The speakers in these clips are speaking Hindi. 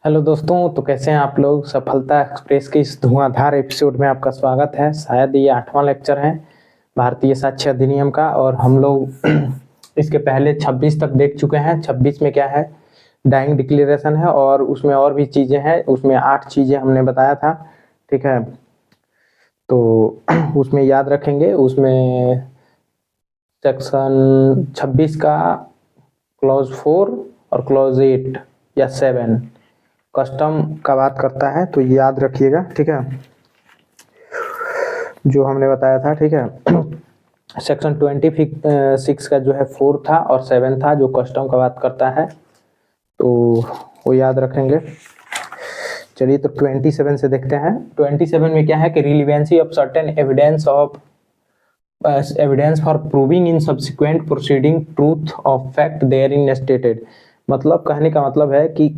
हेलो दोस्तों, तो कैसे हैं आप लोग। सफलता एक्सप्रेस के इस धुआंधार एपिसोड में आपका स्वागत है। शायद ये 8वां लेक्चर है भारतीय साक्ष्य अधिनियम का, और हम लोग इसके पहले 26 तक देख चुके हैं। 26 में क्या है, डाइंग डिक्लेरेशन है, और उसमें और भी चीज़ें हैं। उसमें 8 चीज़ें हमने बताया था, ठीक है। तो उसमें याद रखेंगे, उसमें सेक्शन 26 का क्लॉज 4 और क्लॉज 8 या 7 कस्टम का बात करता है, तो याद रखिएगा, ठीक है, जो हमने बताया था, ठीक है। सेक्शन 26 का जो है 4 था और 7 था, जो कस्टम का बात करता है, तो वो याद रखेंगे। चलिए, तो 27 से देखते हैं। 27 में क्या है कि relevancy of certain evidence for proving in subsequent proceeding truth of fact therein stated. मतलब कहने का मतलब है कि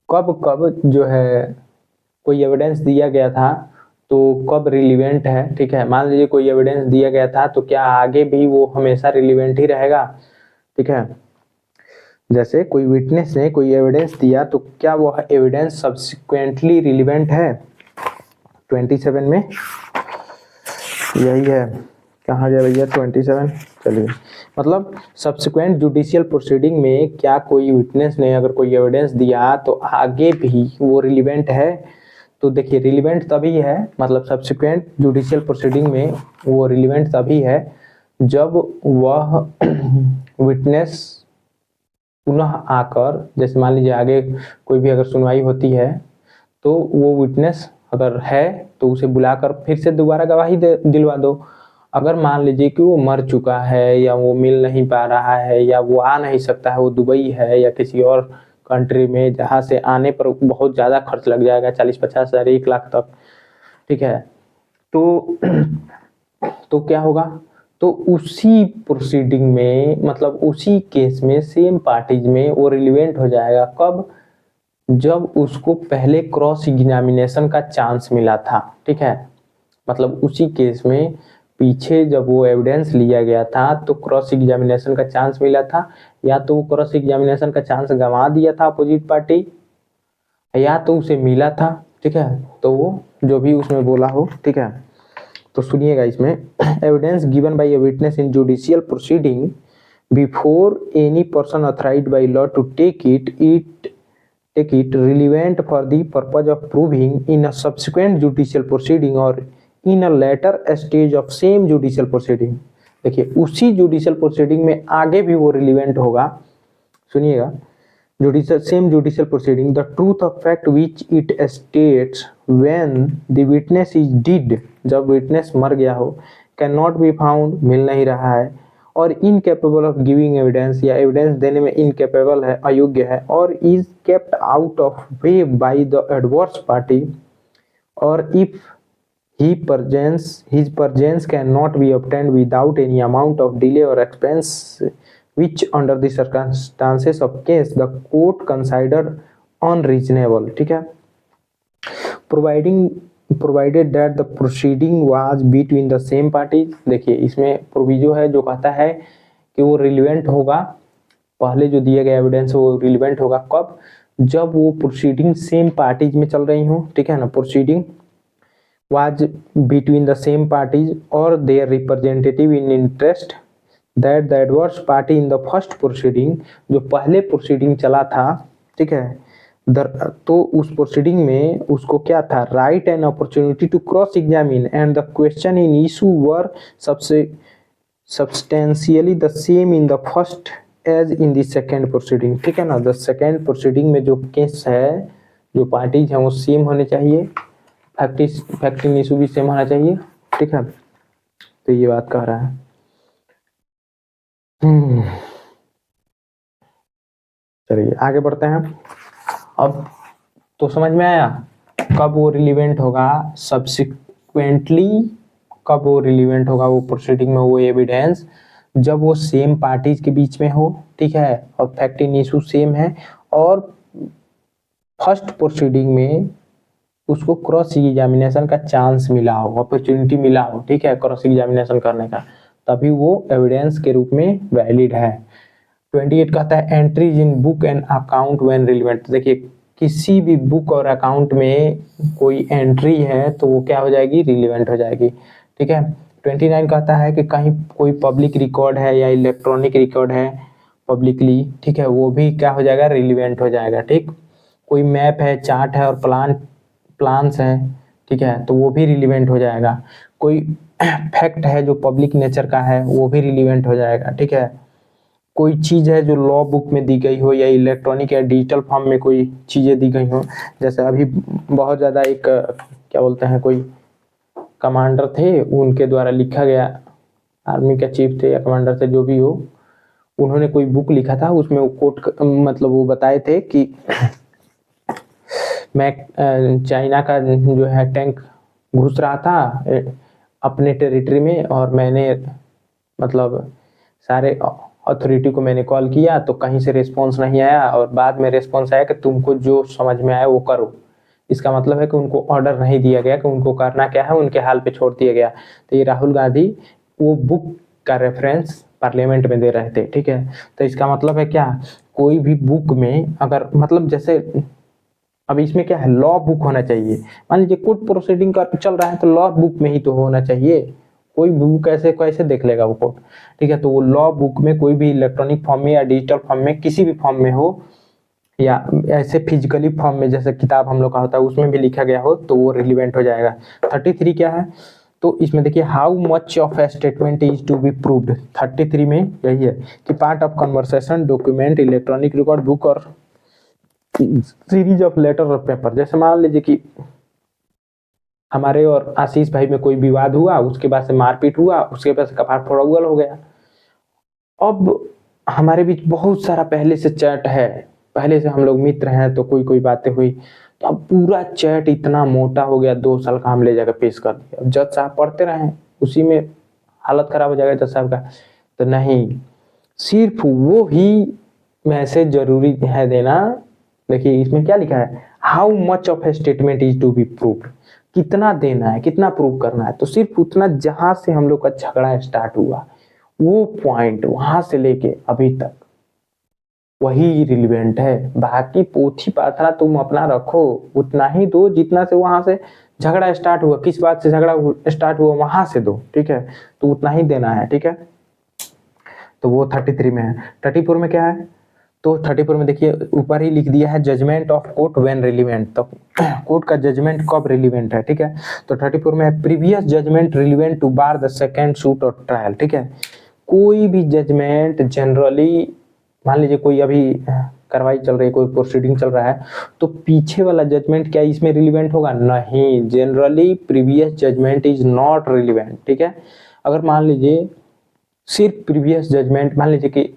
कब कब जो है कोई एविडेंस दिया गया था, तो कब रिलीवेंट है, ठीक है। मान लीजिए कोई एविडेंस दिया गया था, तो क्या आगे भी वो हमेशा रिलीवेंट ही रहेगा, ठीक है। जैसे कोई विटनेस ने कोई एविडेंस दिया, तो क्या वो एविडेंस सब्सिक्वेंटली रिलीवेंट है। 27 में यही है। कहाँ गया भैया 27। चलिए, मतलब सब्सिक्वेंट जुडिशियल प्रोसीडिंग में क्या कोई विटनेस ने अगर कोई एविडेंस दिया तो आगे भी वो रिलीवेंट है। तो देखिए, रिलीवेंट तभी है, मतलब सब्सिक्वेंट जुडिशियल प्रोसीडिंग में वो रिलीवेंट तभी है जब वह विटनेस पुनः आकर, जैसे मान लीजिए आगे कोई भी अगर सुनवाई होती है, तो वो विटनेस अगर है तो उसे बुलाकर फिर से दोबारा गवाही दिलवा दो। अगर मान लीजिए कि वो मर चुका है, या वो मिल नहीं पा रहा है, या वो आ नहीं सकता है, वो दुबई है या किसी और कंट्री में, जहाँ से आने पर बहुत ज़्यादा खर्च लग जाएगा, 40-50 हज़ार 1 लाख तक, ठीक है। तो तो क्या होगा, तो उसी प्रोसीडिंग में, मतलब उसी केस में, सेम पार्टीज में वो रिलीवेंट हो जाएगा। कब? जब उसको पहले क्रॉस एग्जामिनेशन का चांस मिला था, ठीक है। मतलब उसी केस में पीछे जब वो एविडेंस लिया गया था तो क्रॉस एग्जामिनेशन का चांस मिला था, या तो वो क्रॉस एग्जामिनेशन का चांस गंवा दिया था अपोजिट पार्टी, या तो उसे मिला था, ठीक है। तो वो जो भी उसमें बोला हो, ठीक है। तो सुनिएगा इसमें, evidence given by a witness in judicial proceeding before any person authorised by law to take it relevant for the purpose of proving in a subsequent judicial proceeding or in a later stage of same judicial proceeding। देखिए, उसी जुडिशियल प्रोसीडिंग में आगे भी वो रिलीवेंट होगा। सुनिएगा, same judicial proceeding, the truth of fact which it states when the witness is dead, जब विटनेस मर गया हो, cannot be found, मिल नहीं रहा है, और इनकेपेबल ऑफ गिविंग एविडेंस, या एविडेंस देने में इनकेपेबल है, अयोग्य है, और is kept out of way by the adverse party, और if his presence cannot be obtained without any amount of delay or expense which under the circumstances of case the court considered unreasonable, ठीक है। provided that the proceeding was between the same parties। देखिए, इसमें प्रोविजो है जो कहता है कि वो रिलीवेंट होगा, पहले जो दिया गया एविडेंस वो रिलीवेंट होगा कब? जब वो प्रोसीडिंग सेम पार्टीज में चल रही हो, ठीक है ना। Proceeding was between the same parties or their representative in interest that the adverse party in the first proceeding, जो पहले प्रोसीडिंग चला था, ठीक है, तो उस प्रोसीडिंग में उसको क्या था, right and opportunity to cross examine and the question in issue were substantially the same in the first as in the second proceeding, ठीक है ना। द सेकेंड प्रोसीडिंग में जो केस है, जो पार्टीज हैं, वो सेम होने चाहिए, फैक्टिंग इशू भी सेम होना चाहिए, ठीक है। तो ये बात कह रहा है। चलिए आगे बढ़ते हैं। अब तो समझ में आया कब वो रिलीवेंट होगा, सब्सिक्वेंटली कब वो रिलीवेंट होगा वो प्रोसीडिंग में वो एविडेंस, जब वो सेम पार्टीज के बीच में हो, ठीक है, और फैक्टिंग इशू सेम है, और फर्स्ट प्रोसीडिंग में उसको क्रॉस एग्जामिनेशन का चांस मिला हो, अपॉर्चुनिटी मिला हो, ठीक है, क्रॉस एग्जामिनेशन करने का, तभी वो एविडेंस के रूप में वैलिड है। 28 कहता है entries in book and account when relevant. देखिए, किसी भी बुक और अकाउंट में कोई एंट्री है तो वो क्या हो जाएगी, रिलीवेंट हो जाएगी। ठीक है। 29 कहता है कि कहीं कोई पब्लिक रिकॉर्ड है या इलेक्ट्रॉनिक रिकॉर्ड है पब्लिकली, ठीक है, वो भी क्या हो जाएगा, रिलीवेंट हो जाएगा। ठीक, कोई मैप है, चार्ट है और प्लान्स है, ठीक है, तो वो भी रिलीवेंट हो जाएगा। कोई फैक्ट है जो पब्लिक नेचर का है वो भी रिलीवेंट हो जाएगा। ठीक है। कोई चीज़ है जो लॉ बुक में दी गई हो या इलेक्ट्रॉनिक या डिजिटल फॉर्म में कोई चीज़ें दी गई हो, जैसे अभी बहुत ज़्यादा एक क्या बोलते हैं, कोई कमांडर थे उनके द्वारा लिखा गया, आर्मी का चीफ थे या कमांडर थे जो भी हो, उन्होंने कोई बुक लिखा था, उसमें वो कोट मतलब वो बताए थे कि मैं चाइना का जो है टैंक घुस रहा था अपने टेरिटरी में और मैंने मतलब सारे अथॉरिटी को मैंने कॉल किया तो कहीं से रिस्पांस नहीं आया और बाद में रिस्पांस आया कि तुमको जो समझ में आया वो करो। इसका मतलब है कि उनको ऑर्डर नहीं दिया गया कि उनको करना क्या है, उनके हाल पे छोड़ दिया गया। तो ये राहुल गांधी वो बुक का रेफरेंस पार्लियामेंट में दे रहे थे। ठीक है। तो इसका मतलब है क्या, कोई भी बुक में अगर मतलब जैसे अब इसमें क्या है, लॉ बुक होना चाहिए। मान लीजिए कोर्ट प्रोसीडिंग का चल रहा है तो लॉ बुक में ही तो होना चाहिए, कोई बुक ऐसे कैसे देख लेगा वो कोर्ट। ठीक है। तो वो लॉ बुक में कोई भी इलेक्ट्रॉनिक फॉर्म में या डिजिटल फॉर्म में किसी भी फॉर्म में हो या ऐसे फिजिकली फॉर्म में जैसे किताब हम लोग का होता है उसमें भी लिखा गया हो तो वो रिलीवेंट हो जाएगा। 33 क्या है, तो इसमें देखिए how much of a statement is to be proved. 33 में यही है कि part of conversation, document, electronic record, book और सीरीज ऑफ लेटर और पेपर। जैसे मान लीजिए कि हमारे और आशीष भाई में कोई विवाद हुआ, उसके बाद से मारपीट हुआ, उसके बाद से कपार फोड़उल हो गया। अब हमारे बीच बहुत सारा पहले से चैट है, पहले से हम लोग मित्र हैं, तो कोई कोई बातें हुई, तो अब पूरा चैट इतना मोटा हो गया, 2 साल का हम ले जाकर पेश कर दिया। अब जज साहब पढ़ते रहे, उसी में हालत खराब हो जाएगा जज साहब का। तो नहीं, सिर्फ वो ही मैसेज जरूरी है देना। देखिए इसमें क्या लिखा है, how much of a statement is to be proved, कितना देना है, कितना प्रूव करना है, तो सिर्फ उतना जहां से हम लोग का झगड़ा स्टार्ट हुआ वो पॉइंट वहां से लेके अभी तक वही रिलेवेंट है। बाकी पोथी पाथरा तुम अपना रखो, उतना ही दो जितना से वहां से झगड़ा स्टार्ट हुआ, किस बात से झगड़ा स्टार्ट हुआ वहां से दो। ठीक है, तो उतना ही देना है। ठीक है, तो वो 33 में है। 34 में क्या है, तो 34 में देखिए ऊपर ही लिख दिया है judgment of court when relevant, तो कोर्ट का जजमेंट कब रिलीवेंट है। ठीक है, तो 34 में है previous judgment relevant to bar the second suit और ट्रायल। ठीक है, कोई भी जजमेंट जनरली, मान लीजिए कोई अभी कार्रवाई चल रही है, कोई प्रोसीडिंग चल रहा है, तो पीछे वाला जजमेंट क्या इसमें रिलीवेंट होगा, नहीं, generally previous judgment is not relevant. ठीक है, अगर मान लीजिए सिर्फ प्रीवियस जजमेंट, मान लीजिए कि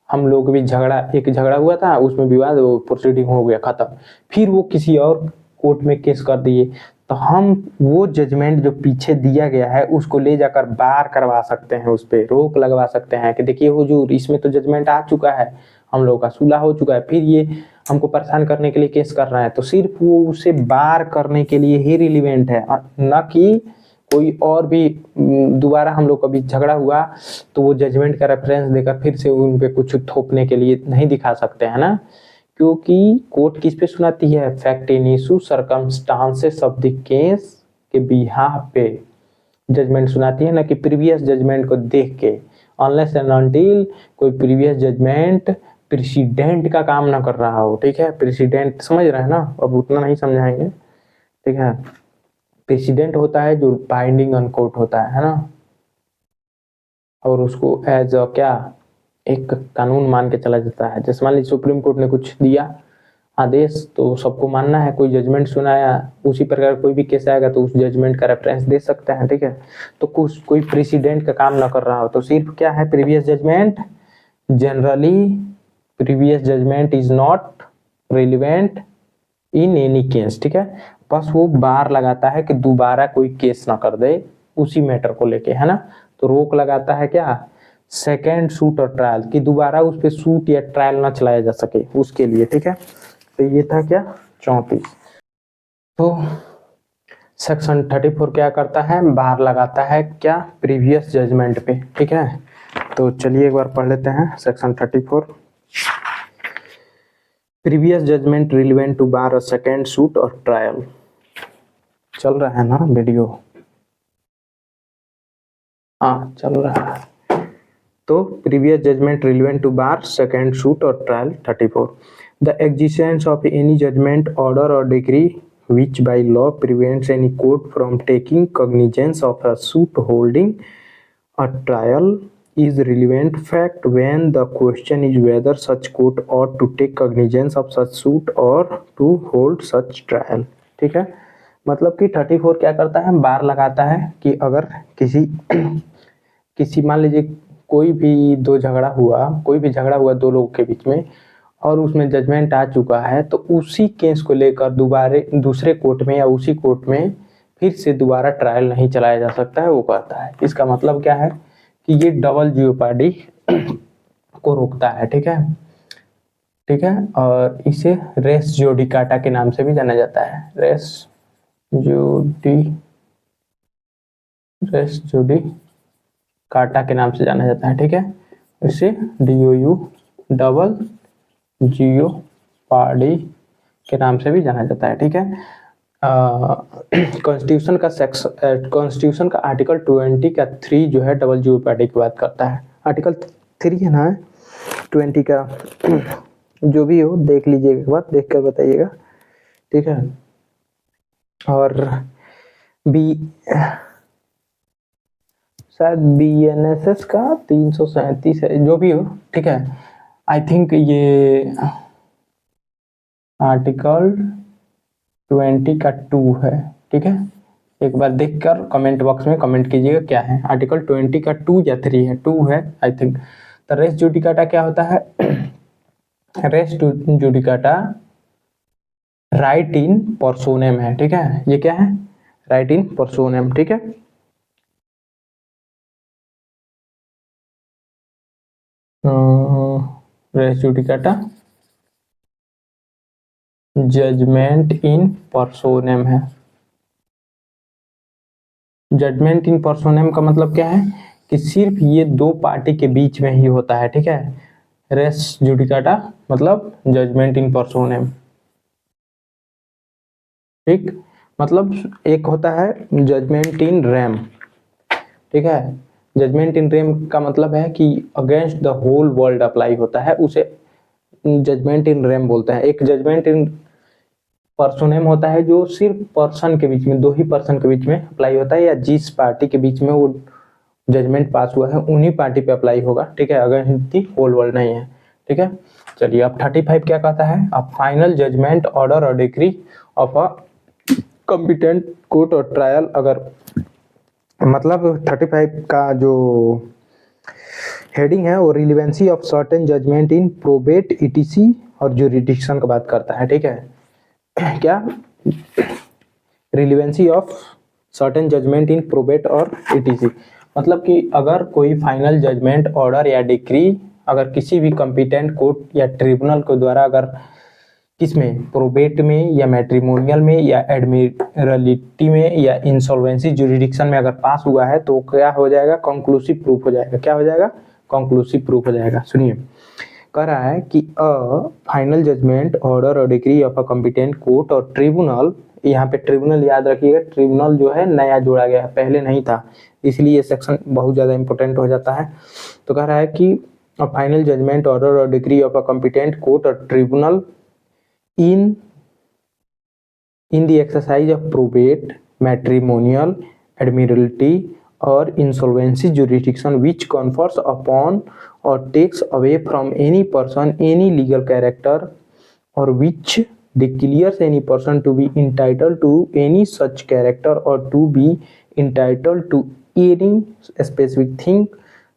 हम लोग भी एक झगड़ा हुआ था, उसमें विवाद, वो प्रोसीडिंग हो गया खत्म, फिर वो किसी और कोर्ट में केस कर दिए, तो हम वो जजमेंट जो पीछे दिया गया है उसको ले जाकर बार करवा सकते हैं, उस पर रोक लगवा सकते हैं कि देखिए हुजूर इसमें तो जजमेंट आ चुका है, हम लोग का सुलह हो चुका है, फिर ये हमको परेशान करने के लिए केस कर रहा है। तो सिर्फ वो उसे बार करने के लिए ही रिलीवेंट है, न कि कोई और भी दोबारा हम लोग कभी झगड़ा हुआ तो वो जजमेंट का रेफरेंस देकर फिर से उन पे कुछ थोपने के लिए नहीं दिखा सकते हैं ना, क्योंकि कोर्ट किस पे सुनाती है, fact in issue circumstances of the case के बिहाफ पे जजमेंट सुनाती है, ना कि प्रीवियस जजमेंट को देख के। अनलेस एंड अनटिल कोई प्रीवियस जजमेंट प्रेसिडेंट का काम ना कर रहा हो। ठीक है, प्रेसिडेंट समझ रहे हैं ना, अब उतना नहीं समझाएंगे। ठीक है, प्रेसिडेंट होता है जो बाइंडिंग ऑन कोर्ट होता है ना, और उसको एज अ क्या एक कानून मान के चला जाता है। जैसे मान लीजिए सुप्रीम कोर्ट ने कुछ दिया आदेश तो सबको मानना है, कोई जजमेंट सुनाया, उसी प्रकार कोई भी केस आएगा तो उस जजमेंट का रेफरेंस दे सकते हैं। ठीक है, तो कुछ कोई प्रेसिडेंट का काम ना कर रहा हो तो सिर्फ क्या है, previous judgment, generally previous judgment is not relevant in any case. ठीक है, बस वो बार लगाता है कि दोबारा कोई केस ना कर दे उसी मैटर को लेके, है ना, तो रोक लगाता है क्या, सेकेंड सूट और ट्रायल, कि दोबारा उस पर सूट या ट्रायल ना चलाया जा सके उसके लिए। ठीक है, तो ये था क्या 34। तो सेक्शन 34 क्या करता है, बार लगाता है क्या, प्रीवियस जजमेंट पे। ठीक है, तो चलिए एक बार पढ़ लेते हैं section 34। Previous judgment relevant to bar a second suit और ट्रायल। चल रहा है ना वीडियो? हाँ चल रहा है। तो previous judgment relevant to bar second suit और trial 34। The existence of any judgment order और decree which by law prevents any court from taking cognizance of a suit holding a trial is relevant fact when the question is whether such court ought to take cognizance of such suit or to hold such trial। ठीक है, मतलब कि 34 क्या करता है, बार लगाता है कि अगर किसी किसी मान लीजिए कोई भी झगड़ा हुआ दो लोगों के बीच में और उसमें जजमेंट आ चुका है, तो उसी केस को लेकर दोबारा दूसरे कोर्ट में या उसी कोर्ट में फिर से दोबारा ट्रायल नहीं चलाया जा सकता है, वो कहता है। इसका मतलब क्या है कि ये डबल जियोपार्डी को रोकता है। ठीक है, ठीक है, और इसे रेस जुडिकाटा के नाम से भी जाना जाता है। रेस जुडिकाटा के नाम से जाना जाता है। ठीक है, इसे DOU डबल जियोपार्डी के नाम से भी जाना जाता है। ठीक है, कॉन्स्टिट्यूशन का आर्टिकल 20 का 3 जो है डबल जियोपार्डी की बात करता है। आर्टिकल 3 है ना, 20 का जो भी हो देख लीजिएगा एक बार, देख कर बताइएगा। ठीक है, और शायद BNSS का 337 है, जो भी हो। ठीक है, आई थिंक ये आर्टिकल 20 का 2 है। ठीक है, एक बार देखकर कमेंट बॉक्स में कमेंट कीजिएगा क्या है। आर्टिकल 20 का 2 या 3 है, 2 है आई थिंक। तो रेस जुडिकाटा क्या होता है? रेस जुडिकाटा राइट इन पर्सोनेम है। ठीक है, ये क्या है? राइट इन पर्सोनेम। ठीक है, रेस जुडिकाटा जजमेंट इन पर्सोनेम है। जजमेंट इन पर्सोनेम का मतलब क्या है कि सिर्फ ये दो पार्टी के बीच में ही होता है। ठीक है, रेस जुडिकाटा मतलब जजमेंट इन पर्सोनेम। ठीक, मतलब एक होता है जजमेंट इन रेम। ठीक है, जजमेंट इन रेम का मतलब है कि against the whole world apply होता है, उसे जजमेंट इन रेम बोलते हैं। एक जजमेंट इन पर्सोनेम होता है जो सिर्फ पर्सन के बीच में, दो ही पर्सन के बीच में अप्लाई होता है, या जिस पार्टी के बीच में वो जजमेंट पास हुआ है उन्हीं पार्टी पे अप्लाई होगा। ठीक है, अगेंस्ट दी होल वर्ल्ड नहीं है। ठीक है, चलिए अब 35 क्या कहता है? अ फाइनल जजमेंट ऑर्डर और decree of a competent court और ट्रायल। अगर मतलब 35 का जो हेडिंग है वो relevancy of certain judgment in probate ETC और जुरिडिक्शन का बात करता है। ठीक है, क्या? Relevancy of certain judgment in probate और ETC, मतलब कि अगर कोई फाइनल जजमेंट ऑर्डर या डिक्री अगर किसी भी कॉम्पिटेंट कोर्ट या ट्रिब्यूनल के द्वारा अगर किसमें, प्रोबेट में या मैट्रिमोनियल में या एडमिरलिटी में या इंसॉल्वेंसी जुरिडिक्शन में अगर पास हुआ है तो क्या हो जाएगा? कंक्लूसिव प्रूफ हो जाएगा। क्या हो जाएगा? कंक्लूसिव प्रूफ हो जाएगा। सुनिए, कह रहा है कि अ फाइनल जजमेंट ऑर्डर और decree of a competent court और ट्रिब्यूनल, यहाँ पे ट्रिब्यूनल याद रखिएगा, ट्रिब्यूनल जो है नया जोड़ा गया है, पहले नहीं था, इसलिए ये सेक्शन बहुत ज़्यादा इंपॉर्टेंट हो जाता है। तो कह रहा है कि अ फाइनल जजमेंट ऑर्डर और decree of a competent court और tribunal in the exercise of probate, matrimonial, admiralty or insolvency jurisdiction which confers upon or takes away from any person any legal character or which declares any person to be entitled to any such character or to be entitled to any specific thing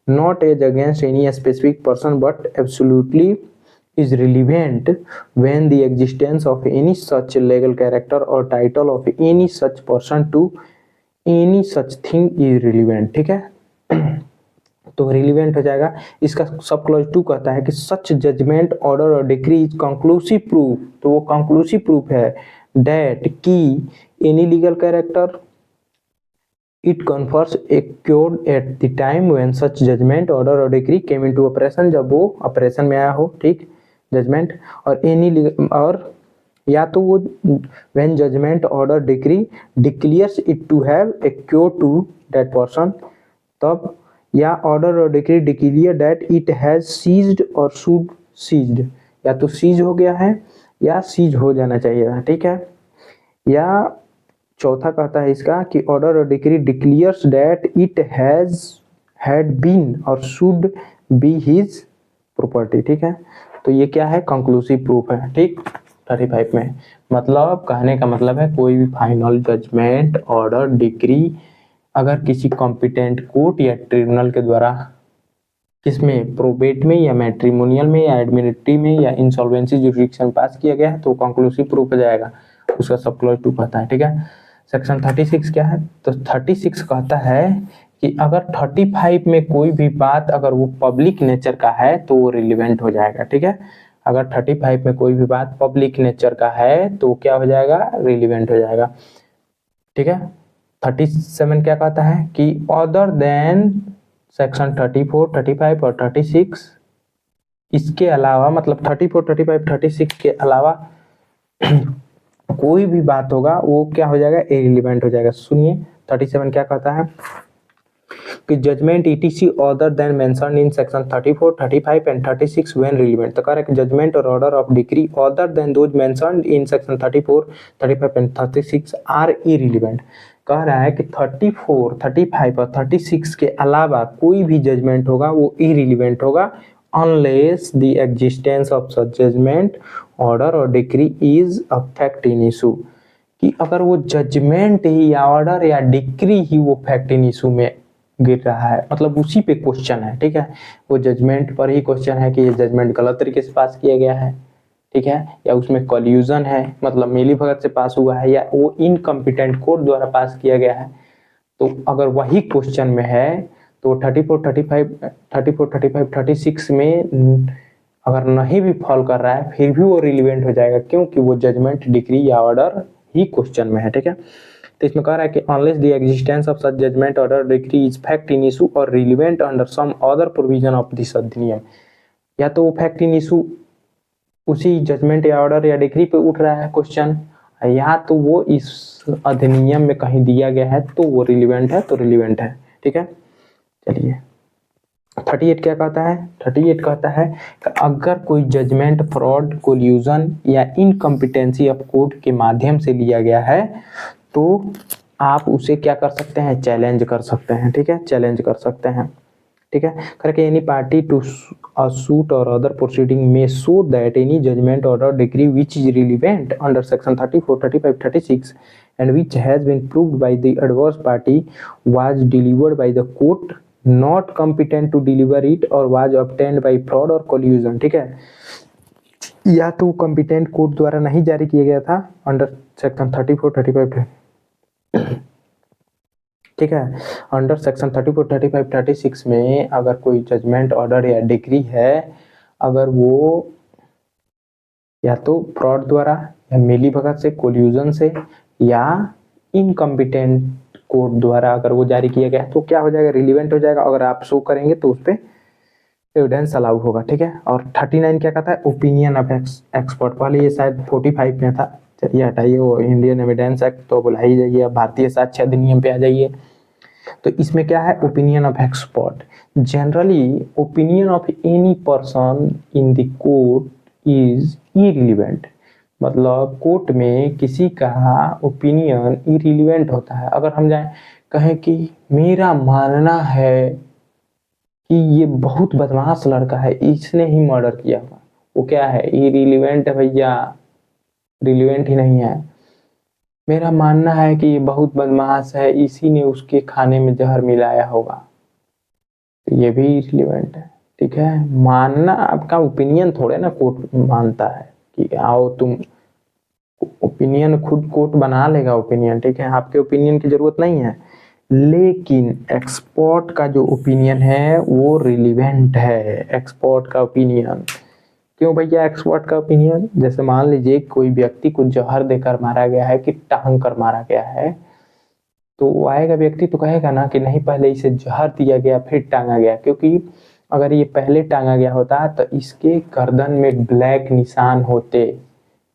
not as against any specific person but absolutely is relevant when the existence of any such legal character or title of any such person to any such thing is relevant। ठीक है, तो रिलीवेंट हो जाएगा। इसका सब क्लॉज 2 कहता है कि सच जजमेंट ऑर्डर और डिक्री इज कंक्लूसिव प्रूफ, तो वो कंक्लूसिव प्रूफ है दैट की any legal character it confers accrued at the time when such judgment order और डिक्री केम इनटू ऑपरेशन, जब वो ऑपरेशन में आया हो। ठीक, जजमेंट और एनी और या तो वो when judgment order decree declares it to have a cure to that person, तब या ऑर्डर और decree declare that it has ceased और शुड सीज्ड, या तो सीज हो गया है या सीज हो जाना चाहिए था, ठीक है। या चौथा कहता है इसका कि ऑर्डर और decree declares that it has had been और शुड बी हिज प्रॉपर्टी, ठीक है। तो ये क्या है, कंक्लूसिव प्रूफ है, ठीक। 35 में मतलब कहने का मतलब है कोई भी फाइनल जजमेंट ऑर्डर डिक्री अगर किसी कॉम्पिटेंट कोर्ट या ट्रिब्यूनल के द्वारा किसमें, प्रोबेट में या मैट्रिमोनियल में या एडमिनिस्ट्रेटिव में या इंसॉल्वेंसी जुरिडिक्शन पास किया गया है तो कंक्लूसिव प्रूफ हो जाएगा, उसका सब क्लॉज 2 कहता है, ठीक है। सेक्शन 36 क्या है, तो 36 कहता है कि अगर 35 में कोई भी बात अगर वो पब्लिक नेचर का है तो वो रिलेवेंट हो जाएगा, ठीक है। अगर 35 में कोई भी बात पब्लिक नेचर का है तो क्या हो जाएगा, रिलेवेंट हो जाएगा, ठीक है। 37 क्या कहता है कि अदर देन सेक्शन 34, 35 और 36, इसके अलावा मतलब 34, 35, 36 के अलावा कोई भी बात होगा वो क्या हो जाएगा, इररिलेवेंट हो जाएगा। सुनिए 37 क्या कहता है कि judgment ETC other than mentioned in section 34, 35 and 36 when relevant, तो कह रहा है कि जजमेंट और order of decree other than those mentioned in section 34, 35 and 36 are irrelevant. कह रहा है कि 34, 35 और 36 के अलावा कोई भी जजमेंट होगा वो इररिलेवेंट होगा unless the existence of such judgment order or decree is a fact in issue, कि अगर वो जजमेंट ही या ऑर्डर या डिक्री ही वो फैक्ट इन इशू में गिर रहा है, मतलब उसी पे क्वेश्चन है, ठीक है। वो जजमेंट पर ही क्वेश्चन है कि ये जजमेंट गलत तरीके से पास किया गया है, ठीक है, या उसमें कॉल्यूजन है मतलब मिलीभगत से पास हुआ है या वो इनकम्पिटेंट कोर्ट द्वारा पास किया गया है, तो अगर वही क्वेश्चन में है तो 34, 35, 36 में अगर नहीं भी फॉल कर रहा है फिर भी वो रिलेवेंट हो जाएगा, क्योंकि वो जजमेंट डिक्री या ऑर्डर ही क्वेश्चन में है, ठीक है। तो इसमें कह रहा है कि unless the existence of such judgment order decree is fact in issue और relevant under some other provision of this अधिनियम, या तो वो फैक्ट इन इशू उसी जजमेंट या ऑर्डर या डिक्री पे उठ रहा है क्वेश्चन, या तो वो इस अधिनियम में कहीं दिया गया है तो वो रिलेवेंट है, तो रिलेवेंट है, ठीक है। चलिए 38 क्या कहता है, 38 कहता है कि अगर कोई जजमेंट फ्रॉड, कोल्यूजन या इनकम्पिटेंसी ऑफ कोर्ट के माध्यम से लिया गया है तो आप उसे क्या कर सकते हैं, चैलेंज कर सकते हैं, ठीक है, चैलेंज कर सकते हैं, ठीक है। करके any party to a suit और अदर प्रोसीडिंग में show that any judgment order decree which is relevant under section 34, 35, 36 and which has been proved by the adverse party was delivered by the court not competent to deliver it or was obtained by fraud or collusion, ठीक है। या तो कॉम्पिटेंट कोर्ट द्वारा नहीं जारी किया गया था अंडर सेक्शन 34, 35, ठीक है। अंडर सेक्शन 34, 35, 36 में अगर कोई जजमेंट ऑर्डर या डिक्री है, अगर वो या तो फ्रॉड द्वारा या मिलीभगत से, कोल्यूजन से या इनकम्पिटेंट कोर्ट द्वारा अगर वो जारी किया गया तो क्या हो जाएगा, रिलेवेंट हो जाएगा। अगर आप शो करेंगे तो उस पर एविडेंस अलाउ होगा, ठीक है। और 39 क्या कहता है, ओपिनियन ऑफ एक्सपर्ट, पहले ये शायद 45 में था, चलिए हटाइए, वो इंडियन एविडेंस एक्ट तो बुला ही जाइए, अब भारतीय साक्ष्य अधिनियम पे आ जाइए। तो इसमें क्या है, opinion of expert, generally opinion of any person in the court is irrelevant, मतलब कोर्ट में किसी का ओपिनियन इररिलेवेंट होता है। अगर हम जाएं कहें कि मेरा मानना है कि ये बहुत बदमाश लड़का है, इसने ही मर्डर किया होगा, वो क्या है, इररिलेवेंट है भैया, रिलेवेंट ही नहीं है। मेरा मानना है कि ये बहुत बदमाश है, इसी ने उसके खाने में जहर मिलाया होगा, तो ये भी इररिलेवेंट है, ठीक है। मानना आपका ओपिनियन थोड़े ना कोर्ट मानता है कि आओ तुम, ओपिनियन खुद कोर्ट बना लेगा ओपिनियन, ठीक है, आपके ओपिनियन की जरूरत नहीं है। लेकिन एक्सपर्ट का जो ओपिनियन है वो रिलेवेंट है, एक्सपर्ट का ओपिनियन। क्यों भैया एक्सपर्ट का ओपिनियन, जैसे मान लीजिए कोई व्यक्ति को जहर देकर मारा गया है कि टांग कर मारा गया है, तो आएगा व्यक्ति तो कहेगा ना कि नहीं पहले इसे जहर दिया गया फिर टांगा गया, क्योंकि अगर ये पहले टांगा गया होता तो इसके गर्दन में ब्लैक निशान होते।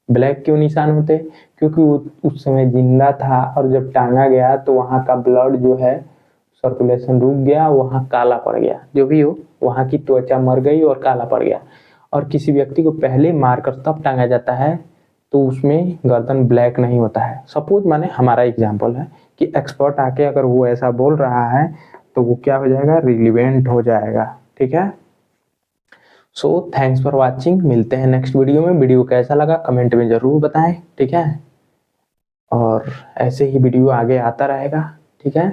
ब्लैक क्यों निशान होते? क्योंकि वो उस समय जिंदा था और जब टांगा गया तो वहाँ का ब्लड जो है सर्कुलेशन रुक गया, वहाँ काला पड़ गया, जो भी हो वहाँ की त्वचा मर गई और काला पड़ गया। और किसी व्यक्ति को पहले मारकर तब टांगा जाता है तो उसमें गर्दन ब्लैक नहीं होता है। सपोज माने हमारा एग्जाम्पल है कि एक्सपर्ट आके अगर वो ऐसा बोल रहा है तो वो क्या हो जाएगा, रिलीवेंट हो जाएगा। ठीक है, सो थैंक्स फॉर वॉचिंग। मिलते हैं नेक्स्ट वीडियो में। वीडियो कैसा लगा कमेंट में जरूर बताएं। ठीक है, और ऐसे ही वीडियो आगे आता रहेगा। ठीक है,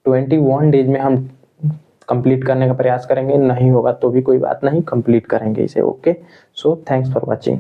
21 डेज में हम कंप्लीट करने का प्रयास करेंगे, नहीं होगा तो भी कोई बात नहीं, कंप्लीट करेंगे इसे। Okay, so thanks for watching.